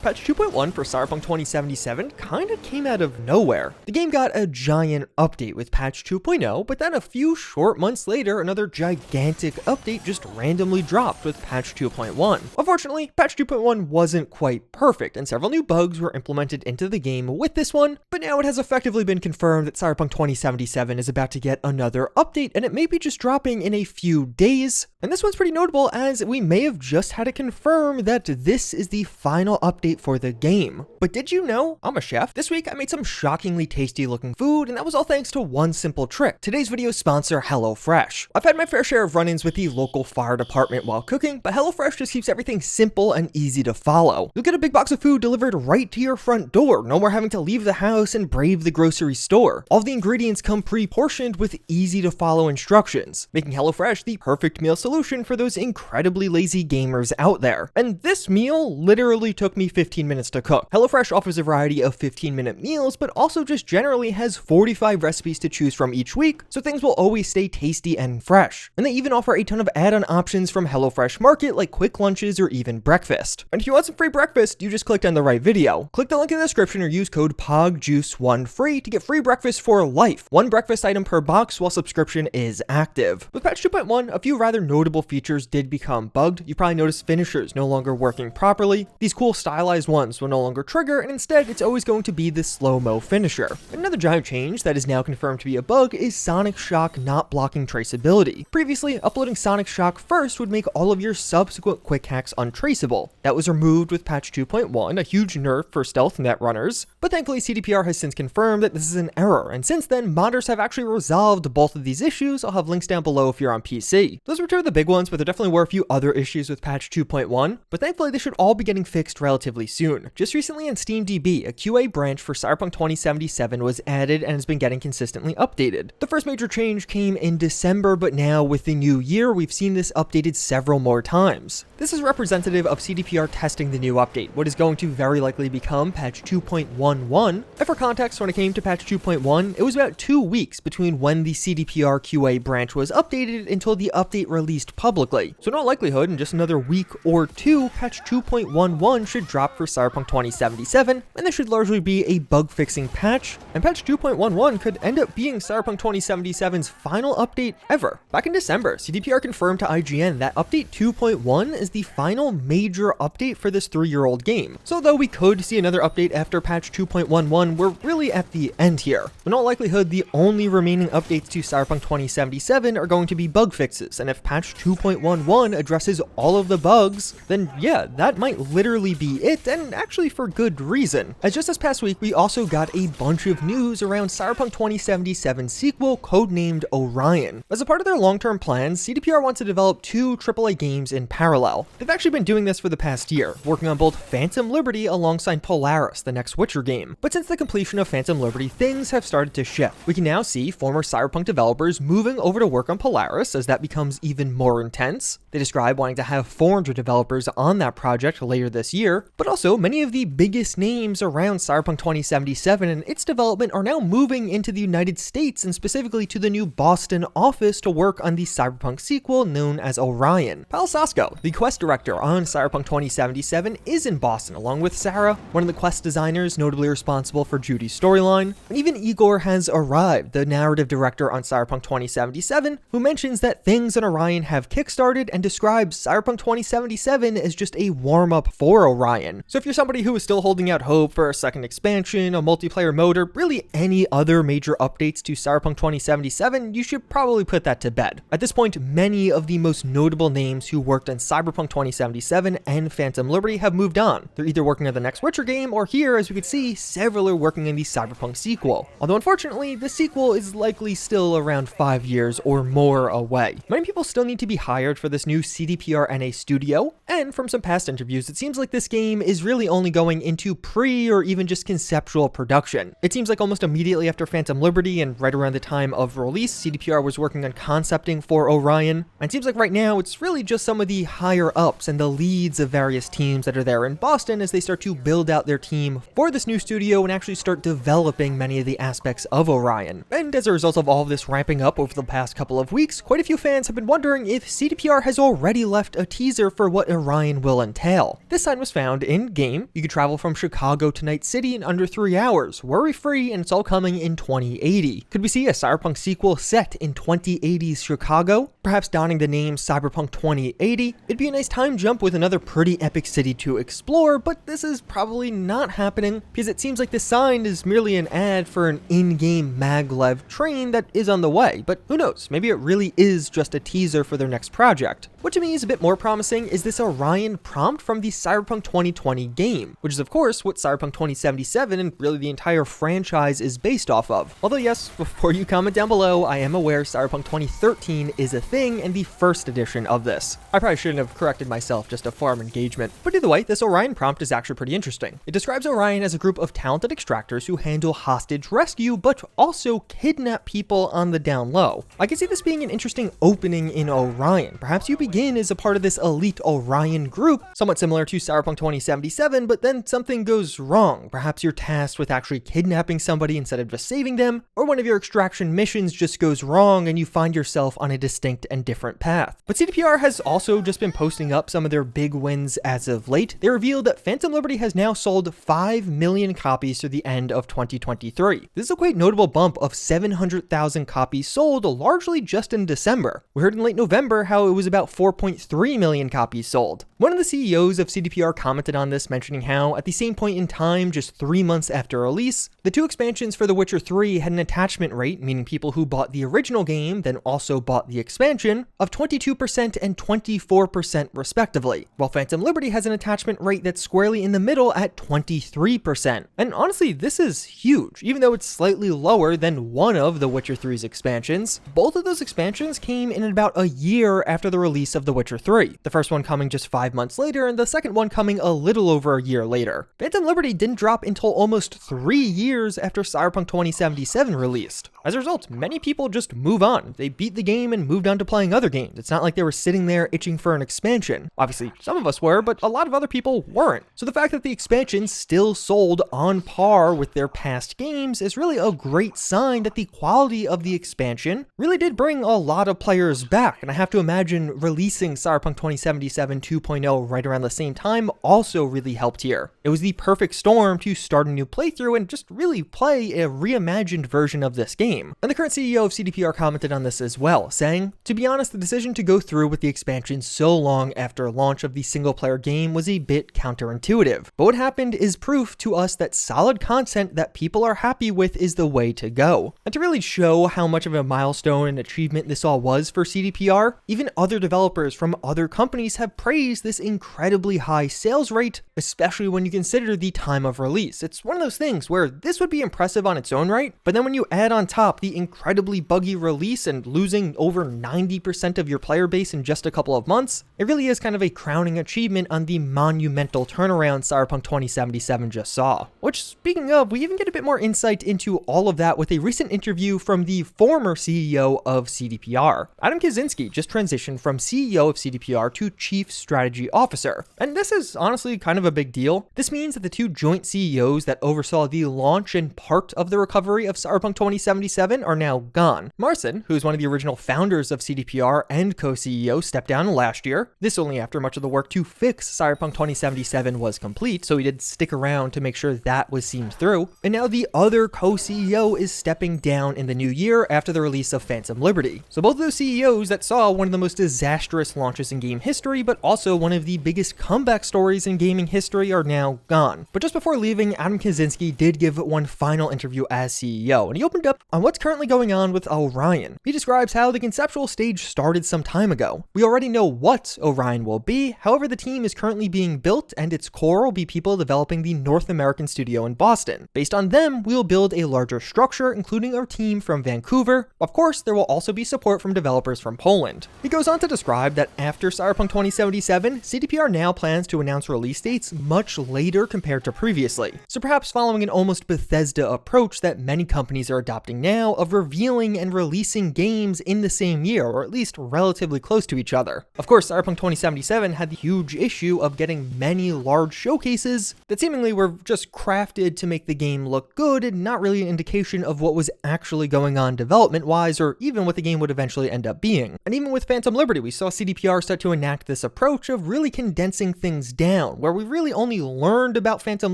Patch 2.1 for Cyberpunk 2077 kinda came out of nowhere. The game got a giant update with patch 2.0, but then a few short months later, another gigantic update just randomly dropped with patch 2.1. Unfortunately, patch 2.1 wasn't quite perfect, and several new bugs were implemented into the game with this one, but now it has effectively been confirmed that Cyberpunk 2077 is about to get another update, and it may be just dropping in a few days. And this one's pretty notable, as we may have just had to confirm that this is the final update for the game. But did you know? I'm a chef. This week I made some shockingly tasty looking food, and that was all thanks to one simple trick. Today's video sponsor, HelloFresh. I've had my fair share of run-ins with the local fire department while cooking, but HelloFresh just keeps everything simple and easy to follow. You'll get a big box of food delivered right to your front door, no more having to leave the house and brave the grocery store. All the ingredients come pre-portioned with easy to follow instructions, making HelloFresh the perfect meal solution for those incredibly lazy gamers out there. And this meal literally took me 15 minutes to cook. HelloFresh offers a variety of 15-minute meals, but also just generally has 45 recipes to choose from each week, so things will always stay tasty and fresh. And they even offer a ton of add-on options from HelloFresh Market, like quick lunches or even breakfast. And if you want some free breakfast, you just clicked on the right video. Click the link in the description or use code POGJUICE1FREE to get free breakfast for life. One breakfast item per box while subscription is active. With patch 2.1, a few rather notable features did become bugged. You probably noticed finishers no longer working properly. These cool stylized ones will no longer trigger, and instead it's always going to be the slow-mo finisher. Another giant change that is now confirmed to be a bug is Sonic Shock not blocking traceability. Previously, uploading Sonic Shock first would make all of your subsequent quick hacks untraceable. That was removed with patch 2.1, a huge nerf for stealth netrunners, but thankfully CDPR has since confirmed that this is an error, and since then modders have actually resolved both of these issues. I'll have links down below if you're on PC. Those were two of the big ones, but there definitely were a few other issues with patch 2.1, but thankfully they should all be getting fixed relatively soon. Just recently on SteamDB, a QA branch for Cyberpunk 2077 was added and has been getting consistently updated. The first major change came in December, but now with the new year, we've seen this updated several more times. This is representative of CDPR testing the new update, what is going to very likely become patch 2.11. And for context, when it came to patch 2.1, it was about 2 weeks between when the CDPR QA branch was updated until the update released publicly. So in all likelihood, in just another week or two, patch 2.11 should drop for Cyberpunk 2077, and this should largely be a bug-fixing patch, and patch 2.11 could end up being Cyberpunk 2077's final update ever. Back in December, CDPR confirmed to IGN that update 2.1 is the final major update for this 3-year-old game. So though we could see another update after patch 2.11, we're really at the end here. In all likelihood, the only remaining updates to Cyberpunk 2077 are going to be bug fixes, and if patch 2.11 addresses all of the bugs, then yeah, that might literally be it, and actually for good reason. As just this past week, we also got a bunch of news around Cyberpunk 2077's sequel, codenamed Orion. As a part of their long-term plans, CDPR wants to develop 2 AAA games in parallel. They've actually been doing this for the past year, working on both Phantom Liberty alongside Polaris, the next Witcher game. But since the completion of Phantom Liberty, things have started to shift. We can now see former Cyberpunk developers moving over to work on Polaris as that becomes even more intense. They describe wanting to have 400 developers on that project later this year, but also many of the biggest names around Cyberpunk 2077 and its development are now moving into the United States, and specifically to the new Boston office to work on the Cyberpunk sequel known as Orion. Pal Sasko, the quest director on Cyberpunk 2077, is in Boston along with Sarah, one of the quest designers notably responsible for Judy's storyline, and even Igor has arrived, the narrative director on Cyberpunk 2077, who mentions that things on Orion have kickstarted and describes Cyberpunk 2077 as just a warm-up for Orion. So if you're somebody who is still holding out hope for a second expansion, a multiplayer mode, or really any other major updates to Cyberpunk 2077, you should probably put that to bed. At this point, many of the most notable names who worked on Cyberpunk 2077 and Phantom Liberty have moved on. They're either working on the next Witcher game, or here, as we could see, several are working on the Cyberpunk sequel. Although unfortunately, the sequel is likely still around 5 years or more away. Many people still need to be hired for this new CDPR NA studio, and from some past interviews, it seems like this game is really only going into pre or even just conceptual production. It seems like almost immediately after Phantom Liberty and right around the time of release, CDPR was working on concepting for Orion, and it seems like right now it's really just some of the higher ups and the leads of various teams that are there in Boston as they start to build out their team for this new studio and actually start developing many of the aspects of Orion. And as a result of all of this ramping up over the past couple of weeks, quite a few fans have been wondering wondering if CDPR has already left a teaser for what Orion will entail. This sign was found in-game. You could travel from Chicago to Night City in under 3 hours, worry-free, and it's all coming in 2080. Could we see a Cyberpunk sequel set in 2080's Chicago? Perhaps donning the name Cyberpunk 2080? It'd be a nice time jump with another pretty epic city to explore, but this is probably not happening because it seems like this sign is merely an ad for an in-game maglev train that is on the way. But who knows, maybe it really is just a teaser for their next project. What to me is a bit more promising is this Orion prompt from the Cyberpunk 2020 game, which is of course what Cyberpunk 2077 and really the entire franchise is based off of. Although yes, before you comment down below, I am aware Cyberpunk 2013 is a thing and the first edition of this. I probably shouldn't have corrected myself just to farm engagement. But either way, this Orion prompt is actually pretty interesting. It describes Orion as a group of talented extractors who handle hostage rescue, but also kidnap people on the down low. I can see this being an interesting opening in Orion. Perhaps you begin as a part of this elite Orion group, somewhat similar to Cyberpunk 2077, but then something goes wrong. Perhaps you're tasked with actually kidnapping somebody instead of just saving them, or one of your extraction missions just goes wrong and you find yourself on a distinct and different path. But CDPR has also just been posting up some of their big wins as of late. They revealed that Phantom Liberty has now sold 5 million copies through the end of 2023. This is a quite notable bump of 700,000 copies sold, largely just in December. We heard in late November how it was about 4.3 million copies sold. One of the CEOs of CDPR commented on this, mentioning how, at the same point in time, just 3 months after release, the 2 expansions for The Witcher 3 had an attachment rate, meaning people who bought the original game then also bought the expansion, of 22% and 24% respectively, while Phantom Liberty has an attachment rate that's squarely in the middle at 23%. And honestly, this is huge, even though it's slightly lower than one of The Witcher 3's expansions. Both of those expansions came in about a year after the release of The Witcher 3, the first one coming just 5 months later and the second one coming a little over a year later. Phantom Liberty didn't drop until almost 3 years after Cyberpunk 2077 released. As a result, many people just move on. They beat the game and moved on to playing other games. It's not like they were sitting there itching for an expansion. Obviously, some of us were, but a lot of other people weren't. So the fact that the expansion still sold on par with their past games is really a great sign that the quality of the expansion really did bring a lot of players back. And I have to imagine releasing Cyberpunk 2077 2.0 right around the same time also really helped here. It was the perfect storm to start a new playthrough and just really play a reimagined version of this game. And the current CEO of CDPR commented on this as well, saying, "To be honest, the decision to go through with the expansion so long after launch of the single-player game was a bit counterintuitive. But what happened is proof to us that solid content that people are happy with is the way to go." And to really show how much of a milestone and achievement this all was for CDPR, even other developers from other companies have praised this incredibly high sales rate, especially when you consider the time of release. It's one of those things where this would be impressive on its own right, but then when you add on top the incredibly buggy release and losing over 90% of your player base in just a couple of months, it really is kind of a crowning achievement on the monumental turnaround Cyberpunk 2077 just saw. Which, speaking of, we even get a bit more insight into all of that with a recent interview from the former CEO of CDPR. Adam Kaczynski just transitioned from CEO of CDPR to Chief Strategy Officer. And this is honestly kind of a big deal. This means that the 2 joint CEOs that oversaw the launch and part of the recovery of Cyberpunk 2077 are now gone. Marcin, who is one of the original founders of CDPR and co-CEO, stepped down last year. This only after much of the work to fix Cyberpunk 2077 was complete, so he did stick around to make sure that was seen through. And now the other co-CEO is stepping down in the new year after the release of Phantom Liberty. So both of those CEOs that saw one of the most disastrous launches in game history, but also one of the biggest comeback stories in gaming history, are now gone. But just before leaving, Adam Kaczynski did give one final interview as CEO, and he opened up on what's currently going on with Orion. He describes how the conceptual stage started some time ago. We already know what Orion will be, however the team is currently being built and its core will be people developing the North American studio in Boston. Based on them, we'll build a larger structure, including our team from Vancouver. Of course, there will also be support from developers from Poland. He goes on to describe described that after Cyberpunk 2077, CDPR now plans to announce release dates much later compared to previously. So perhaps following an almost Bethesda approach that many companies are adopting now of revealing and releasing games in the same year, or at least relatively close to each other. Of course, Cyberpunk 2077 had the huge issue of getting many large showcases that seemingly were just crafted to make the game look good and not really an indication of what was actually going on development-wise, or even what the game would eventually end up being. And even with Phantom Liberty, we saw CDPR start to enact this approach of really condensing things down, where we really only learned about Phantom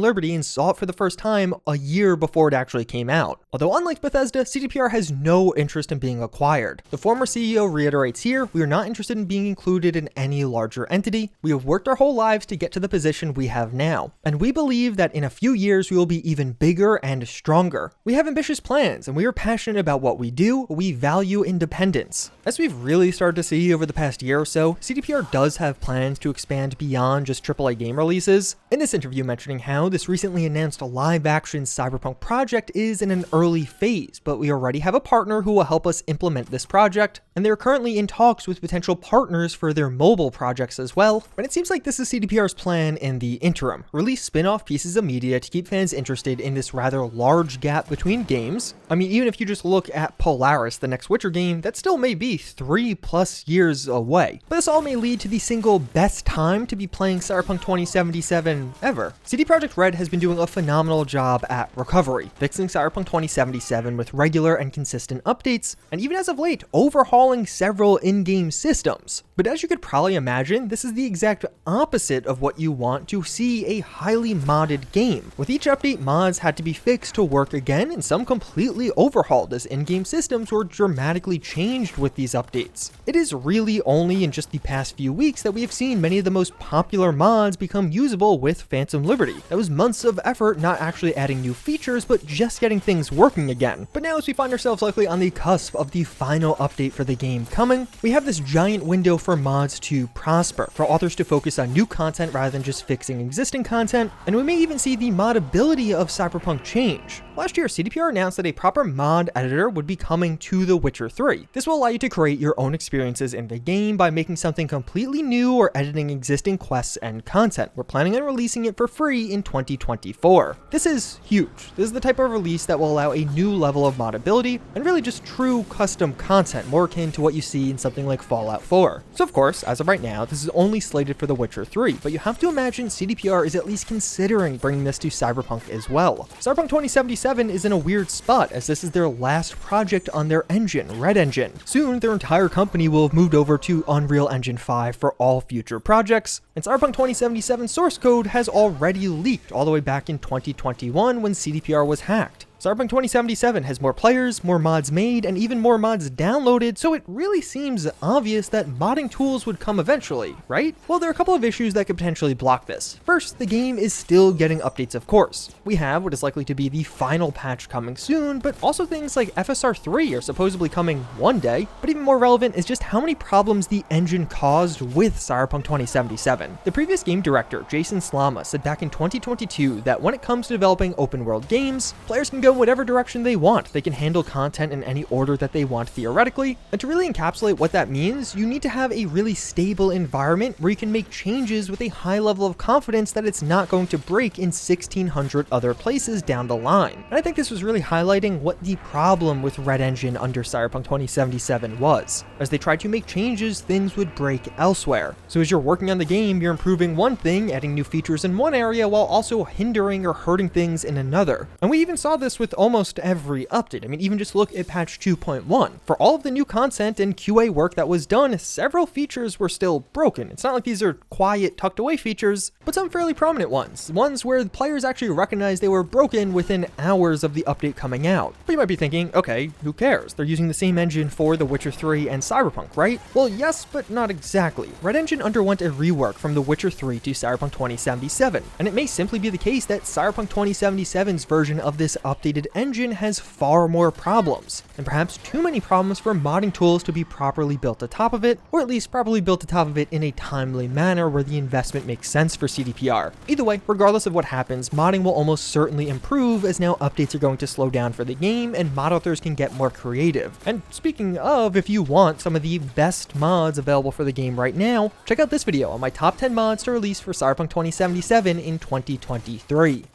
Liberty and saw it for the first time a year before it actually came out. Although unlike Bethesda, CDPR has no interest in being acquired. The former CEO reiterates here, we are not interested in being included in any larger entity. We have worked our whole lives to get to the position we have now, and we believe that in a few years we will be even bigger and stronger. We have ambitious plans, and we are passionate about what we do. We value independence. As we've really started to see over the past year or so, CDPR does have plans to expand beyond just AAA game releases. In this interview mentioning how this recently announced live-action Cyberpunk project is in an early phase, but we already have a partner who will help us implement this project, and they're currently in talks with potential partners for their mobile projects as well. And it seems like this is CDPR's plan in the interim. Release spin-off pieces of media to keep fans interested in this rather large gap between games. I mean, even if you just look at Polaris, the next Witcher game, that still may be 3+ years away. But this all may lead to the single best time to be playing Cyberpunk 2077 ever. CD Projekt Red has been doing a phenomenal job at recovery, fixing Cyberpunk 2077 with regular and consistent updates, and even as of late, overhauling several in-game systems. But as you could probably imagine, this is the exact opposite of what you want to see a highly modded game. With each update, mods had to be fixed to work again, and some completely overhauled as in-game systems were dramatically changed with these updates. It is really only in just the past few weeks that we have seen many of the most popular mods become usable with Phantom Liberty. That was months of effort, not actually adding new features, but just getting things working again. But now as we find ourselves likely on the cusp of the final update for the game coming, we have this giant window for mods to prosper, for authors to focus on new content rather than just fixing existing content, and we may even see the modability of Cyberpunk change. Last year, CDPR announced that a proper mod editor would be coming to The Witcher 3. This will allow you to create your own experiences in the game by making something completely new or editing existing quests and content. We're planning on releasing it for free in 2024. This is huge. This is the type of release that will allow a new level of modability and really just true custom content, more akin to what you see in something like Fallout 4. So of course, as of right now, this is only slated for The Witcher 3, but you have to imagine CDPR is at least considering bringing this to Cyberpunk as well. Cyberpunk 2077 is in a weird spot, as this is their last project on their engine, RedEngine. Soon, their entire company will have moved over to Unreal Engine 5 for all future projects, and Cyberpunk 2077 source code has already leaked all the way back in 2021 when CDPR was hacked. Cyberpunk 2077 has more players, more mods made, and even more mods downloaded, so it really seems obvious that modding tools would come eventually, right? Well, there are a couple of issues that could potentially block this. First, the game is still getting updates, of course. We have what is likely to be the final patch coming soon, but also things like FSR 3 are supposedly coming one day. But even more relevant is just how many problems the engine caused with Cyberpunk 2077. The previous game director, Jason Slama, said back in 2022 that when it comes to developing open world games, players can go whatever direction they want. They can handle content in any order that they want theoretically, and to really encapsulate what that means, you need to have a really stable environment where you can make changes with a high level of confidence that it's not going to break in 1,600 other places down the line. And I think this was really highlighting what the problem with RedEngine under Cyberpunk 2077 was. As they tried to make changes, things would break elsewhere. So as you're working on the game, you're improving one thing, adding new features in one area while also hindering or hurting things in another. And we even saw this with almost every update. I mean, even just look at patch 2.1. For all of the new content and QA work that was done, several features were still broken. It's not like these are quiet, tucked away features, but some fairly prominent ones. Ones where the players actually recognized they were broken within hours of the update coming out. But you might be thinking, okay, who cares? They're using the same engine for The Witcher 3 and Cyberpunk, right? Well, yes, but not exactly. RedEngine underwent a rework from The Witcher 3 to Cyberpunk 2077, and it may simply be the case that Cyberpunk 2077's version of this update updated engine has far more problems, and perhaps too many problems for modding tools to be properly built atop of it, or at least properly built atop of it in a timely manner where the investment makes sense for CDPR. Either way, regardless of what happens, modding will almost certainly improve, as now updates are going to slow down for the game and mod authors can get more creative. And speaking of, if you want some of the best mods available for the game right now, check out this video on my top 10 mods to release for Cyberpunk 2077 in 2023.